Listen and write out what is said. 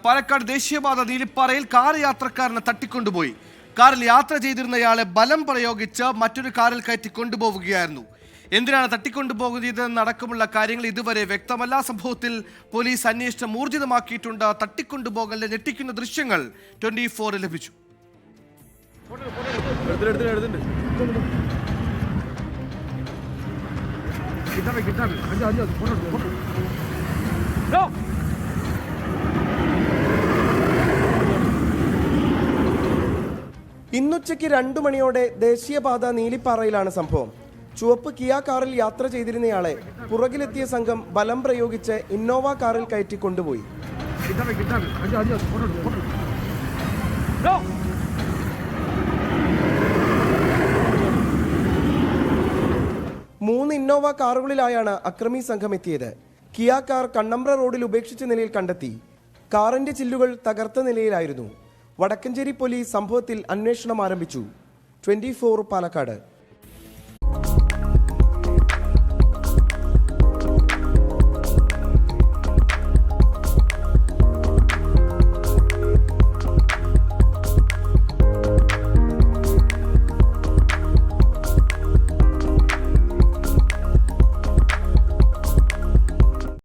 പാലക്കാട് ദേശീയപാത നീലിപ്പാറയിൽ കാർ യാത്രക്കാരനെ തട്ടിക്കൊണ്ടുപോയി. കാറിൽ യാത്ര ചെയ്തിരുന്നയാളെ ബലം പ്രയോഗിച്ച് മറ്റൊരു കാറിൽ കയറ്റി കൊണ്ടുപോവുകയായിരുന്നു. എന്തിനാണ് തട്ടിക്കൊണ്ടുപോകുന്നതെന്നടക്കമുള്ള കാര്യങ്ങൾ ഇതുവരെ വ്യക്തമല്ല. സംഭവത്തിൽ പോലീസ് അന്വേഷണം ഊർജിതമാക്കിയിട്ടുണ്ട്. തട്ടിക്കൊണ്ടുപോകലിന്റെ ഞെട്ടിക്കുന്ന ദൃശ്യങ്ങൾ 24 ലഭിച്ചു. ഇന്നുച്ചയ്ക്ക് 2 മണിയോടെ ദേശീയപാത നീലിപ്പാറയിലാണ് സംഭവം. ചുവപ്പ് കിയ കാറിൽ യാത്ര ചെയ്തിരുന്നയാളെ പുറകിലെത്തിയ സംഘം ബലം പ്രയോഗിച്ച് ഇന്നോവ കാറിൽ കയറ്റി കൊണ്ടുപോയി. 3 ഇന്നോവ കാറുകളിലായാണ് അക്രമി സംഘം എത്തിയത്. കിയ കാർ കണ്ണമ്പ്ര റോഡിൽ ഉപേക്ഷിച്ച നിലയിൽ കണ്ടെത്തി. കാറിന്റെ ചില്ലുകൾ തകർത്ത നിലയിലായിരുന്നു. വടക്കഞ്ചേരി പോലീസ് സംഭവത്തിൽ അന്വേഷണം ആരംഭിച്ചു. 24 പാലക്കാട്.